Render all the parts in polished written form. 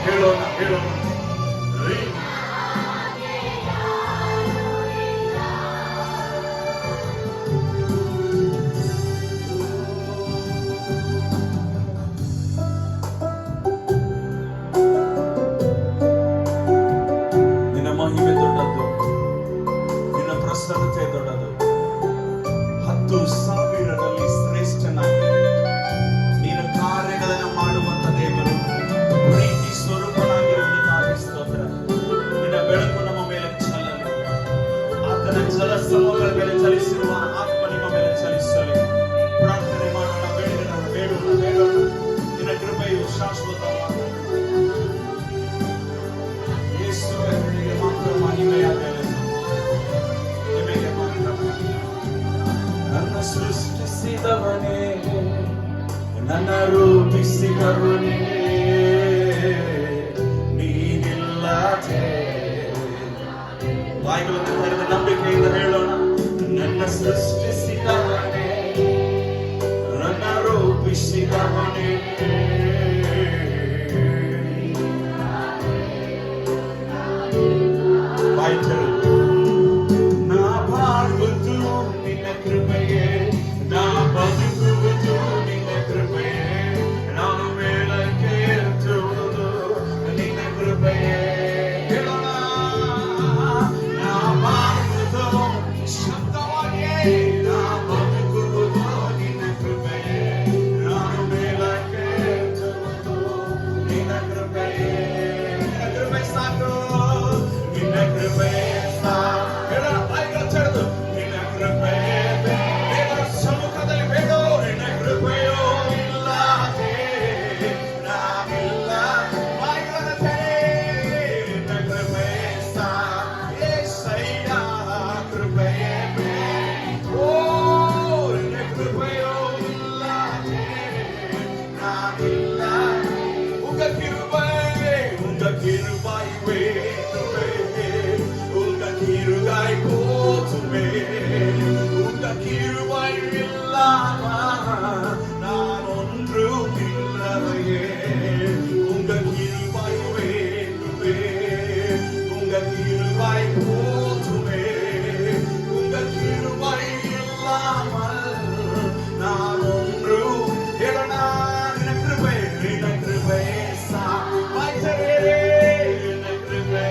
ಹೇಳೋಣ ಹೇಳೋಣ. ನಿನ್ನ ಮಹಿಮೆ ದೊಡ್ಡದು, ನಿನ್ನ ಪ್ರಸನ್ನತೆ ದೊಡ್ಡದು. 10,000ರಲ್ಲಿ ಶ್ರೇಷ್ಠನಾಗಿ ನೀನು ಕಾರ್ಯಗಳನ್ನು ಮಾಡುವಂತ ದೇವರು, ಪ್ರೀತಿ ಸ್ವರೂಪನಾಗಿರುವುದಕ್ಕಾಗಿ ಸ್ತೋತ್ರ. ನಿನ್ನ ಬೆಳಕು ನಮ್ಮ ಮೇಲೆ ಚಲನೆ, ಆತನ ಜಲ ಸಮೂಹಗಳ ಮೇಲೆ ಚಲಿಸಿರುವ ಆತ್ಮ ನಿಮ್ಮ ಮೇಲೆ ಚಲಿಸಲಿ. ಪ್ರಾರ್ಥನೆ ಮಾಡೋಣ, ಬೇಡೋಣ ಬೇಡೋಣ ಬೇಡೋಣ. ನಿನ್ನ ಕೃಪೆಯು ಶಾಶ್ವತವಾದ ಯೇಸುವೇ, ನಿನಗೆ ಮಾತ್ರ ಮಹಿಮೆಯಾಗಲಿ, ನಿಮಗೆ ಮಾತ್ರ. ನನ್ನ ಸೃಷ್ಟಿಸಿದವನೇ, ನನ್ನ ರೂಪಿಸಿದವನೇ, ನೀನಿಲ್ಲದೆ. ಬಾಯಿಗಳನ್ನು ತೆರೆದ ನಂಬಿಕೆಯಿಂದ ಹೇಳೋಣ. ನನ್ನ ಸೃಷ್ಟಿಸಿದವನೇ, ನನ್ನ ರೂಪಿಸಿದವನೇ, ಬಾಯಿ ತೆರೆದು. ನಾ ಬಾಳುವುದು ನಿನ್ನ ಕೃಪೆಯೇ, ನಾ ಬದುಕುವುದು ನಿನ್ನ ಕೃಪೆಯೇ, ನಾನು ಮೇಲಕ್ಕೆ ಎತ್ತುವುದು ನಿನ್ನ ಕೃಪೆಯೇ. ಹೇಳೋಣ. ನಾ ಬಾಳುವುದು ಶಬ್ದವಾಗಿಯೇ, ನಾ ಬದುಕುವುದು ನಿನ್ನ ಕೃಪೆಯೇ, ನಾನು ಮೇಲಕ್ಕೆ ಎತ್ತುವುದು ನಿನ್ನ ಕೃಪೆಯೇ. ನಿನ್ನ ಕೃಪೆ ಸಾಕು, ನಿನ್ನ ಕೃಪೆಯೇ ಸಾಕು. ಹೇಳೋಣ, ಬಾಯಿಗಳು ತೆರೆದು. ನಿನ್ನ ಕೃಪೆಯೇ ದೇವರ ಸಮ್ಮುಖದಲ್ಲಿ ಬೇಡೋ. ನಿನ್ನ ಕೃಪೆಯೋ ಇಲ್ಲದೆ ನಾವಿಲ್ಲ. ಬಾಯಿಗಳನ್ನು ತೆರೆ. ನಿನ್ನ ಕೃಪೆಯೇ ಸಾಕು. యేసయ్య ಕೃಪೆಯೇ ಬೇಕು. ಓ, ನಿನ್ನ ಕೃಪೆಯೋ ಇಲ್ಲದೆ ನಾವಿಲ್ಲ. ಉಂಗ ಕಿರುಬೈ, ಉಂಗ ಕಿರುಬೈ ವೇಣುವೆ, ಉಂಗ ಕಿರುಗೈ போதுமே. உங்க கிருபை இல்லாம நான் ஒன்றும் இல்லையே. உங்க கிருபை வேண்டுமே, உங்க கிருபை போதுமே. உங்க கிருபை இல்லாமல் நான் ஒன்றும் இல்லைனா. நின கிருபை சா வாய்ச்சரே, நின கிருபை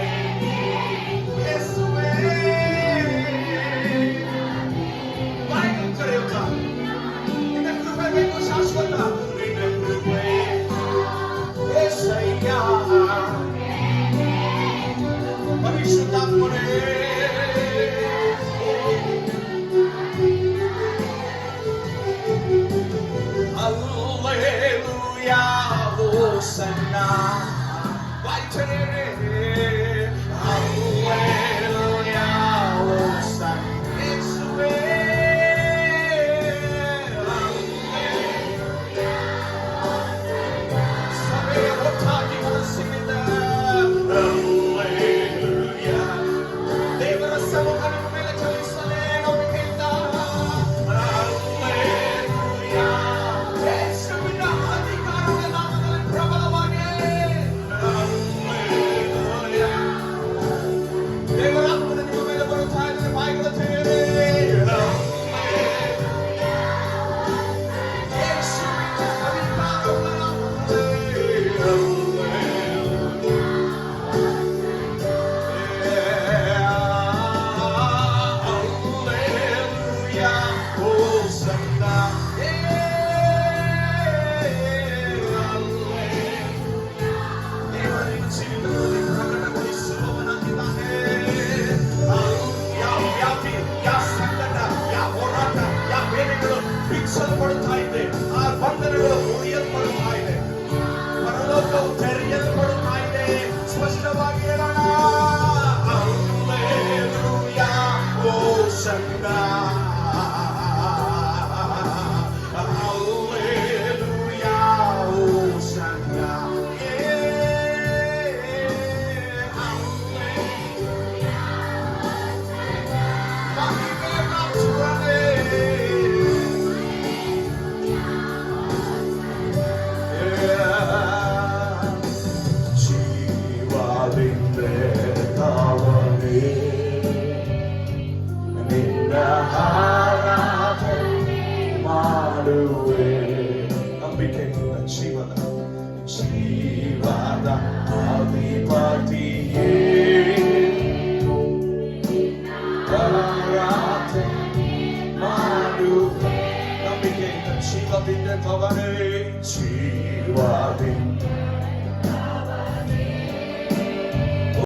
ಆರಾಧನೆ ಮಾಡುವೆ. ನಂಬಿಕೆಯಿಂದ ಜೀವದಿಂದ ಕವನೇ ಜೀವದಿಂದ